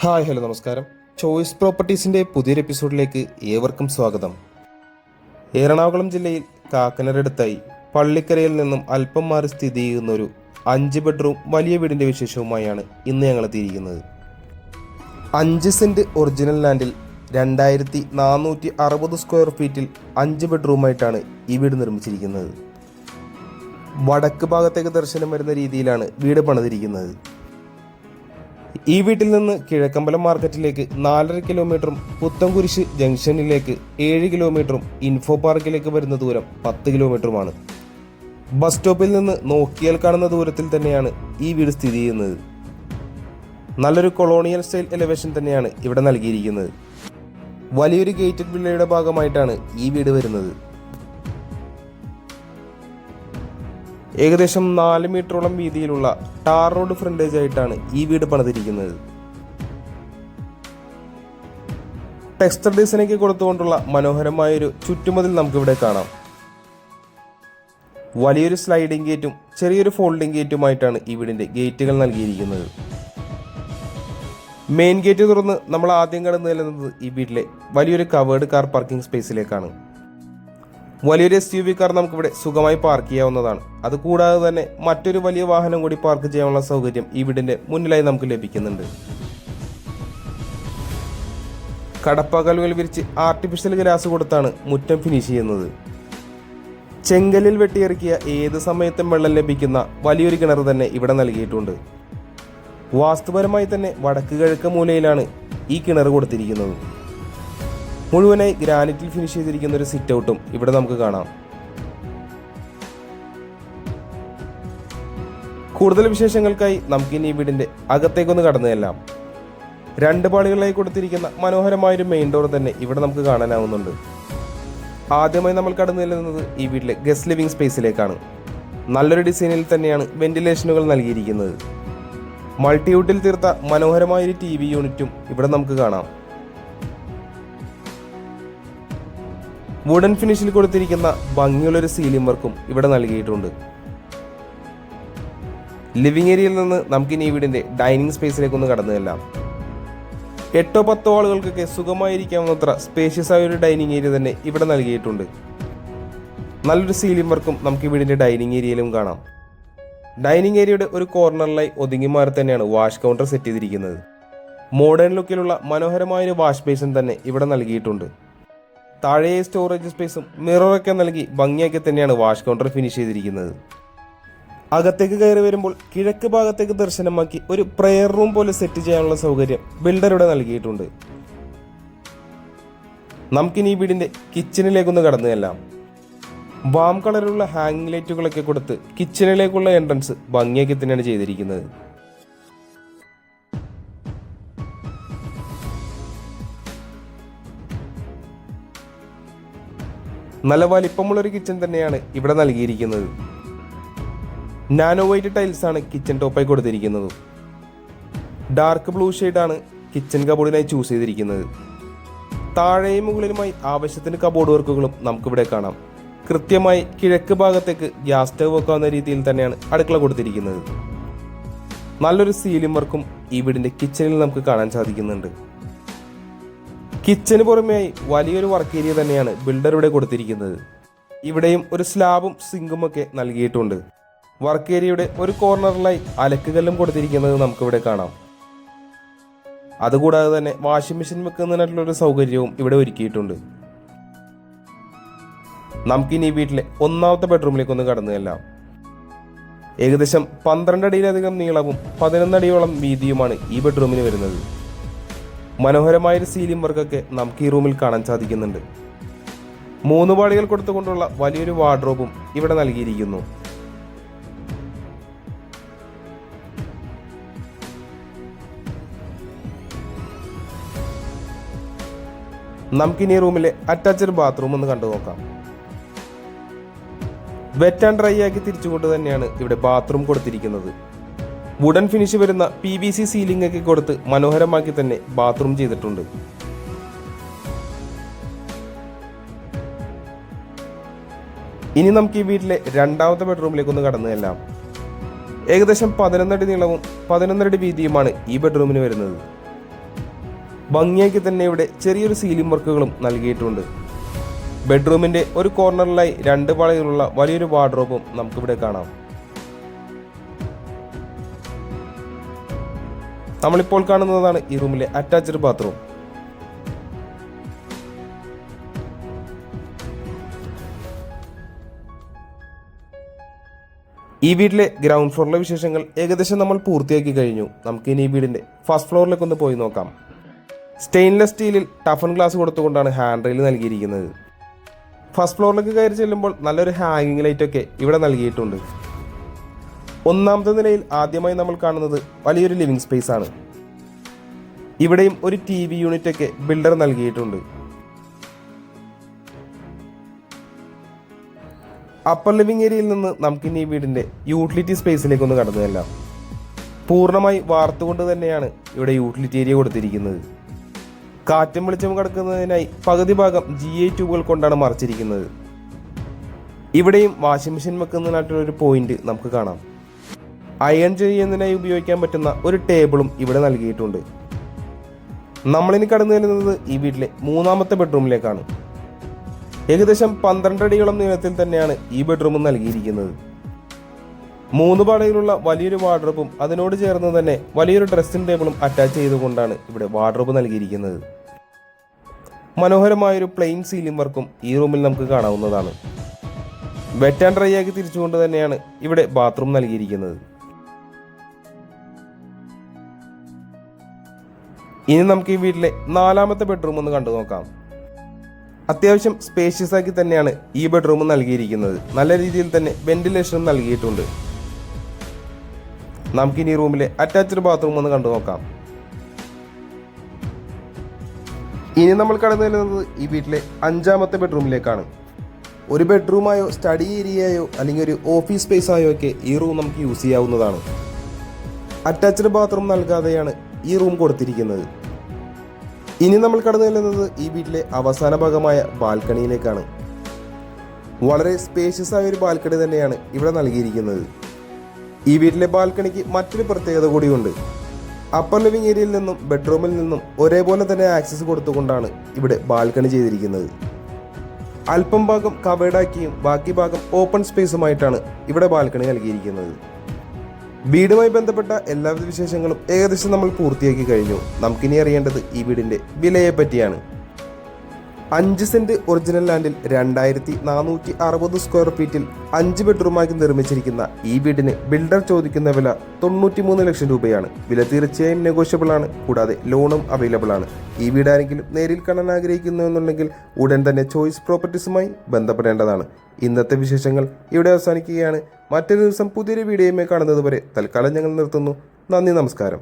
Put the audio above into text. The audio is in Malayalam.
ഹായ് ഹലോ നമസ്കാരം. ചോയ്സ് പ്രോപ്പർട്ടീസിൻ്റെ പുതിയൊരു എപ്പിസോഡിലേക്ക് ഏവർക്കും സ്വാഗതം. എറണാകുളം ജില്ലയിൽ കാക്കനടടുത്തായി പള്ളിക്കരയിൽ നിന്നും അല്പം മാറി സ്ഥിതി ചെയ്യുന്ന ഒരു 5 ബെഡ്റൂം വലിയ വീടിൻ്റെ വിശേഷവുമായാണ് ഇന്ന് ഞങ്ങൾ എത്തിയിരിക്കുന്നത്. 5 സെൻറ്റ് ഒറിജിനൽ ലാൻഡിൽ 2460 സ്ക്വയർ ഫീറ്റിൽ 5 ബെഡ്റൂമായിട്ടാണ് ഈ വീട് നിർമ്മിച്ചിരിക്കുന്നത്. വടക്ക് ഭാഗത്തേക്ക് ദർശനം വരുന്ന രീതിയിലാണ് വീട് പണിതിരിക്കുന്നത്. ഈ വീട്ടിൽ നിന്ന് കിഴക്കമ്പലം മാർക്കറ്റിലേക്ക് 4.5 കിലോമീറ്ററും പുത്തൻകുരിശ് ജംഗ്ഷനിലേക്ക് 7 കിലോമീറ്ററും ഇൻഫോ പാർക്കിലേക്ക് വരുന്ന ദൂരം 10 കിലോമീറ്ററുമാണ്. ബസ് സ്റ്റോപ്പിൽ നിന്ന് നോക്കിയാൽ കാണുന്ന ദൂരത്തിൽ തന്നെയാണ് ഈ വീട് സ്ഥിതി ചെയ്യുന്നത്. നല്ലൊരു കൊളോണിയൽ സ്റ്റൈൽ എലിവേഷൻ തന്നെയാണ് ഇവിടെ നൽകിയിരിക്കുന്നത്. വലിയൊരു ഗേറ്റഡ് വില്ലയുടെ ഭാഗമായിട്ടാണ് ഈ വീട് വരുന്നത്. ഏകദേശം 4 മീറ്ററോളം വീതിയിലുള്ള ടാർ റോഡ് ഫ്രണ്ടേജ് ആയിട്ടാണ് ഈ വീട് പണിതിരിക്കുന്നത്. ടെക്സ്റ്റർ ഡിസൈനൊക്കെ കൊടുത്തുകൊണ്ടുള്ള മനോഹരമായൊരു ചുറ്റുമതിൽ നമുക്കിവിടെ കാണാം. വലിയൊരു സ്ലൈഡിംഗ് ഗേറ്റും ചെറിയൊരു ഫോൾഡിംഗ് ഗേറ്റുമായിട്ടാണ് ഈ വീടിൻ്റെ ഗേറ്റുകൾ നൽകിയിരിക്കുന്നത്. മെയിൻ ഗേറ്റ് തുറന്ന് നമ്മൾ ആദ്യം കടന്നു ചെല്ലുന്നത് ഈ വീട്ടിലെ വലിയൊരു കവേർഡ് കാർ പാർക്കിംഗ് സ്പേസിലേക്കാണ്. വലിയൊരു SUV കാർ നമുക്കിവിടെ സുഖമായി പാർക്ക് ചെയ്യാവുന്നതാണ്. അതുകൂടാതെ തന്നെ മറ്റൊരു വലിയ വാഹനം കൂടി പാർക്ക് ചെയ്യാനുള്ള സൗകര്യം ഈ വീടിൻ്റെ മുന്നിലായി നമുക്ക് ലഭിക്കുന്നുണ്ട്. കടപ്പകലുകൾ വിരിച്ച് ആർട്ടിഫിഷ്യൽ ഗ്രാസ് കൊടുത്താണ് മുറ്റം ഫിനിഷ് ചെയ്യുന്നത്. ചെങ്കലിൽ വെട്ടിയിറക്കിയ ഏത് സമയത്തും വെള്ളം ലഭിക്കുന്ന വലിയൊരു കിണർ തന്നെ ഇവിടെ നൽകിയിട്ടുണ്ട്. വാസ്തുപരമായി തന്നെ വടക്ക് കിഴക്ക് മൂലയിലാണ് ഈ കിണർ കൊടുത്തിരിക്കുന്നത്. മുഴുവനായി ഗ്രാനൈറ്റിൽ ഫിനിഷ് ചെയ്തിരിക്കുന്ന ഒരു സിറ്റ് ഔട്ടും ഇവിടെ നമുക്ക് കാണാം. കൂടുതൽ വിശേഷങ്ങൾക്കായി നമുക്കിനി ഈ വീടിന്റെ അകത്തേക്കൊന്ന് കടന്നു ചെല്ലാം. 2 പാളികളായി കൊടുത്തിരിക്കുന്ന മനോഹരമായൊരു മെയിൻ ഡോർ തന്നെ ഇവിടെ നമുക്ക് കാണാനാവുന്നുണ്ട്. ആദ്യമായി നമ്മൾ കടന്നു ചെല്ലുന്നത് ഈ വീട്ടിലെ ഗസ്റ്റ് ലിവിംഗ് സ്പേസിലേക്കാണ്. നല്ലൊരു ഡിസൈനിൽ തന്നെയാണ് വെന്റിലേഷനുകൾ നൽകിയിരിക്കുന്നത്. മൾട്ടിവുഡിൽ തീർത്ത മനോഹരമായൊരു TV യൂണിറ്റും ഇവിടെ നമുക്ക് കാണാം. വുഡൻ ഫിനിഷിൽ കൊടുത്തിരിക്കുന്ന ഭംഗിയുള്ളൊരു സീലിംഗ് വർക്കും ഇവിടെ നൽകിയിട്ടുണ്ട്. ലിവിംഗ് ഏരിയയിൽ നിന്ന് നമുക്കിനി ഈ വീടിൻ്റെ ഡൈനിങ് സ്പേസിലേക്കൊന്ന് കടന്നു ചെല്ലാം. 8-10 ആളുകൾക്കൊക്കെ സുഖമായിരിക്കാവുന്നത്ര സ്പേഷ്യസ് ആയ ഒരു ഡൈനിങ് ഏരിയ തന്നെ ഇവിടെ നൽകിയിട്ടുണ്ട്. നല്ലൊരു സീലിംഗ് വർക്കും നമുക്ക് ഈ വീടിൻ്റെ ഡൈനിങ് ഏരിയയിലും കാണാം. ഡൈനിങ് ഏരിയയുടെ ഒരു കോർണറിലായി ഒതുങ്ങി മാറി തന്നെയാണ് വാഷ് കൗണ്ടർ സെറ്റ് ചെയ്തിരിക്കുന്നത്. മോഡേൺ ലുക്കിലുള്ള മനോഹരമായൊരു വാഷ് ബേസിൻ തന്നെ ഇവിടെ നൽകിയിട്ടുണ്ട്. താഴെ സ്റ്റോറേജ് സ്പേസും മിററൊക്കെ നൽകി ഭംഗിയാക്കി തന്നെയാണ് വാഷ് കൗണ്ടർ ഫിനിഷ് ചെയ്തിരിക്കുന്നത്. അകത്തേക്ക് കയറി വരുമ്പോൾ കിഴക്ക് ഭാഗത്തേക്ക് ദർശനമാക്കി ഒരു പ്രെയർ റൂം പോലെ സെറ്റ് ചെയ്യാനുള്ള സൗകര്യം ബിൽഡർ ഇവിടെ നൽകിയിട്ടുണ്ട്. നമുക്കിനി ഈ വീടിന്റെ കിച്ചണിലേക്കൊന്ന് കടന്നു ചെല്ലാം. വാം കളറിലുള്ള ഹാങ്ങിങ് ലൈറ്റുകളൊക്കെ കൊടുത്ത് കിച്ചണിലേക്കുള്ള എൻട്രൻസ് ഭംഗിയാക്കി തന്നെയാണ് ചെയ്തിരിക്കുന്നത്. നല്ല വലിപ്പമുള്ളൊരു കിച്ചൺ തന്നെയാണ് ഇവിടെ നൽകിയിരിക്കുന്നത്. നാനോ വൈറ്റ് ടൈൽസാണ് കിച്ചൺ ടോപ്പായി കൊടുത്തിരിക്കുന്നത്. ഡാർക്ക് ബ്ലൂ ഷെയ്ഡാണ് കിച്ചൺ കബോർഡിനായി ചൂസ് ചെയ്തിരിക്കുന്നത്. താഴെയും മുകളിലുമായി ആവശ്യത്തിന് കബോർഡ് വർക്കുകളും നമുക്കിവിടെ കാണാം. കൃത്യമായി കിഴക്ക് ഭാഗത്തേക്ക് ഗ്യാസ് സ്റ്റവ് വെക്കാവുന്ന രീതിയിൽ തന്നെയാണ് അടുക്കള കൊടുത്തിരിക്കുന്നത്. നല്ലൊരു സീലിംഗ് വർക്കും ഈ വീടിൻ്റെ കിച്ചണിൽ നമുക്ക് കാണാൻ സാധിക്കുന്നുണ്ട്. കിച്ചന് പുറമെയായി വലിയൊരു വർക്ക് ഏരിയ തന്നെയാണ് ബിൽഡർ ഇവിടെ കൊടുത്തിരിക്കുന്നത്. ഇവിടെയും ഒരു സ്ലാബും സിങ്കും ഒക്കെ നൽകിയിട്ടുണ്ട്. വർക്ക് ഏരിയയുടെ ഒരു കോർണറിലായി അലക്കുകല്ലും കൊടുത്തിരിക്കുന്നത് നമുക്കിവിടെ കാണാം. അതുകൂടാതെ തന്നെ വാഷിംഗ് മെഷീൻ വെക്കുന്നതിനായിട്ടുള്ളൊരു സൗകര്യവും ഇവിടെ ഒരുക്കിയിട്ടുണ്ട്. നമുക്കിനി വീട്ടിലെ 1ാമത്തെ ബെഡ്റൂമിലേക്കൊന്ന് കടന്നു ചെല്ലാം. ഏകദേശം 12 അടിയിലധികം നീളവും 11 അടിയോളം വീതിയുമാണ് ഈ ബെഡ്റൂമിന് വരുന്നത്. മനോഹരമായൊരു സീലിംഗ് വർക്കൊക്കെ നമുക്ക് ഈ റൂമിൽ കാണാൻ സാധിക്കുന്നുണ്ട്. 3 പാളികൾ കൊടുത്തുകൊണ്ടുള്ള വലിയൊരു വാർഡ്രോബും ഇവിടെ നൽകിയിരിക്കുന്നു. നമുക്കിനി ഈ റൂമിലെ അറ്റാച്ച്ഡ് ബാത്റൂം ഒന്ന് കണ്ടു നോക്കാം. വെറ്റ് ആൻഡ് ഡ്രൈ ആക്കി തിരിച്ചുകൊണ്ട് തന്നെയാണ് ഇവിടെ ബാത്റൂം കൊടുത്തിരിക്കുന്നത്. വുഡൻ ഫിനിഷ് വരുന്ന PVC സീലിംഗ് ഒക്കെ കൊടുത്ത് മനോഹരമാക്കി തന്നെ ബാത്റൂം ചെയ്തിട്ടുണ്ട്. ഇനി നമുക്ക് ഈ വീട്ടിലെ 2ാമത്തെ ബെഡ്റൂമിലേക്കൊന്ന് കടന്നു ചെല്ലാം. ഏകദേശം 11 അടി നീളവും 11 അടി വീതിയുമാണ് ഈ ബെഡ്റൂമിന് വരുന്നത്. ഭംഗിയാക്കി തന്നെ ഇവിടെ ചെറിയൊരു സീലിംഗ് വർക്കുകളും നൽകിയിട്ടുണ്ട്. ബെഡ്റൂമിന്റെ ഒരു കോർണറിലായി 2 പാളികളുള്ള വലിയൊരു വാർഡ്രോബും നമുക്കിവിടെ കാണാം. നമ്മളിപ്പോൾ കാണുന്നതാണ് ഈ റൂമിലെ അറ്റാച്ച്ഡ് ബാത്റൂം. ഈ വീട്ടിലെ ഗ്രൗണ്ട് ഫ്ലോറിലെ വിശേഷങ്ങൾ ഏകദേശം നമ്മൾ പൂർത്തിയാക്കി കഴിഞ്ഞു. നമുക്കിനി ഈ വീടിന്റെ ഫസ്റ്റ് ഫ്ലോറിലേക്ക് ഒന്ന് പോയി നോക്കാം. സ്റ്റെയിൻലെസ് സ്റ്റീലിൽ ടഫൻ ഗ്ലാസ് കൊടുത്തുകൊണ്ടാണ് ഹാൻഡ് റെയിൽ നൽകിയിരിക്കുന്നത്. ഫസ്റ്റ് ഫ്ലോറിലേക്ക് കയറി ചെല്ലുമ്പോൾ നല്ലൊരു ഹാങ്ങിങ് ലൈറ്റൊക്കെ ഇവിടെ നൽകിയിട്ടുണ്ട്. 1ാമത്തെ നിലയിൽ ആദ്യമായി നമ്മൾ കാണുന്നത് വലിയൊരു ലിവിംഗ് സ്പേസ് ആണ്. ഇവിടെയും ഒരു TV യൂണിറ്റ് ഒക്കെ ബിൽഡർ നൽകിയിട്ടുണ്ട്. അപ്പർ ലിവിംഗ് ഏരിയയിൽ നിന്ന് നമുക്കിനി ഈ വീടിന്റെ യൂട്ടിലിറ്റി സ്പേസിലേക്ക് ഒന്ന് കടന്നു ചെല്ലാം. പൂർണ്ണമായി വാർത്തുകൊണ്ട് തന്നെയാണ് ഇവിടെ യൂട്ടിലിറ്റി ഏരിയ കൊടുത്തിരിക്കുന്നത്. കാറ്റും വെളിച്ചം കടക്കുന്നതിനായി പകുതി ഭാഗം GI ട്യൂബുകൾ കൊണ്ടാണ് മറച്ചിരിക്കുന്നത്. ഇവിടെയും വാഷിംഗ് മെഷീൻ വെക്കുന്നതിനായിട്ടുള്ളൊരു പോയിന്റ് നമുക്ക് കാണാം. അയൺ ചെയ്യുന്നതിനായി ഉപയോഗിക്കാൻ പറ്റുന്ന ഒരു ടേബിളും ഇവിടെ നൽകിയിട്ടുണ്ട്. നമ്മളിനി കടന്നു ചെല്ലുന്നത് ഈ വീട്ടിലെ 3ാമത്തെ ബെഡ്റൂമിലേക്കാണ്. ഏകദേശം 12 അടിയോളം നീളത്തിൽ തന്നെയാണ് ഈ ബെഡ്റൂം നൽകിയിരിക്കുന്നത്. 3 പാളികളുള്ള വലിയൊരു വാർഡ്രോബും അതിനോട് ചേർന്ന് തന്നെ വലിയൊരു ഡ്രസ്സിംഗ് ടേബിളും അറ്റാച്ച് ചെയ്തുകൊണ്ടാണ് ഇവിടെ വാർഡ്രോബ് നൽകിയിരിക്കുന്നത്. മനോഹരമായൊരു പ്ലെയിൻ സീലിംഗ് വർക്കും ഈ റൂമിൽ നമുക്ക് കാണാവുന്നതാണ്. വെറ്റ് ആൻഡ് ഡ്രൈ ആക്കി തിരിച്ചുകൊണ്ട് തന്നെയാണ് ഇവിടെ ബാത്റൂം നൽകിയിരിക്കുന്നത്. ഇനി നമുക്ക് ഈ വീട്ടിലെ 4ാമത്തെ ബെഡ്റൂം ഒന്ന് കണ്ടു നോക്കാം. അത്യാവശ്യം സ്പേഷ്യസ് ആക്കി തന്നെയാണ് ഈ ബെഡ്റൂം നൽകിയിരിക്കുന്നത്. നല്ല രീതിയിൽ തന്നെ വെന്റിലേഷനും നൽകിയിട്ടുണ്ട്. നമുക്കിനി ഈ റൂമിലെ അറ്റാച്ച്ഡ് ബാത്റൂം ഒന്ന് കണ്ടു നോക്കാം. ഇനി നമ്മൾ കടന്നു വരുന്നത് ഈ വീട്ടിലെ 5ാമത്തെ ബെഡ്റൂമിലേക്കാണ്. ഒരു ബെഡ്റൂമായോ സ്റ്റഡി ഏരിയയോ അല്ലെങ്കിൽ ഒരു ഓഫീസ് സ്പേസ് ആയോ ഒക്കെ ഈ റൂം നമുക്ക് യൂസ് ചെയ്യാവുന്നതാണ്. അറ്റാച്ച്ഡ് ബാത്റൂം നൽകാതെയാണ് ഈ റൂം കൊടുത്തിരിക്കുന്നത്. ഇനി നമ്മൾ കടന്നു ചെല്ലുന്നത് ഈ വീട്ടിലെ അവസാന ഭാഗമായ ബാൽക്കണിയിലേക്കാണ്. വളരെ സ്പേഷ്യസ് ആയ ഒരു ബാൽക്കണി തന്നെയാണ് ഇവിടെ നൽകിയിരിക്കുന്നത്. ഈ വീട്ടിലെ ബാൽക്കണിക്ക് മറ്റൊരു പ്രത്യേകത കൂടിയുണ്ട്. അപ്പർ ലിവിംഗ് ഏരിയയിൽ നിന്നും ബെഡ്റൂമിൽ നിന്നും ഒരേപോലെ തന്നെ ആക്സസ് കൊടുത്തുകൊണ്ടാണ് ഇവിടെ ബാൽക്കണി ചെയ്തിരിക്കുന്നത്. അല്പം ഭാഗം കവേർഡാക്കിയും ബാക്കി ഭാഗം ഓപ്പൺ സ്പേസുമായിട്ടാണ് ഇവിടെ ബാൽക്കണി നൽകിയിരിക്കുന്നത്. വീടുമായി ബന്ധപ്പെട്ട എല്ലാവിധ വിശേഷങ്ങളും ഏകദേശം നമ്മൾ പൂർത്തിയാക്കി കഴിഞ്ഞു. നമുക്കിനി അറിയേണ്ടത് ഈ വീടിന്റെ വിലയെ പറ്റിയാണ്. 5 സെന്റ് ഒറിജിനൽ ലാൻഡിൽ 2460 സ്ക്വയർ ഫീറ്റിൽ 5 ബെഡ്റൂമാക്കി നിർമ്മിച്ചിരിക്കുന്ന ഈ വീടിന് ബിൽഡർ ചോദിക്കുന്ന വില 93 ലക്ഷം രൂപയാണ്. വില തീർച്ചയായും നെഗോഷ്യബിൾ ആണ്. കൂടാതെ ലോണും അവൈലബിൾ ആണ്. ഈ വീട് ആരെങ്കിലും നേരിൽ കാണാൻ ആഗ്രഹിക്കുന്നു എന്നുണ്ടെങ്കിൽ ഉടൻ തന്നെ ചോയ്സ് പ്രോപ്പർട്ടീസുമായി ബന്ധപ്പെടേണ്ടതാണ്. ഇന്നത്തെ വിശേഷങ്ങൾ ഇവിടെ അവസാനിക്കുകയാണ്. മറ്റൊരു ദിവസം പുതിയൊരു വീഡിയോയുമായി കാണുന്നത് വരെ തൽക്കാലം ഞങ്ങൾ നിർത്തുന്നു. നന്ദി, നമസ്കാരം.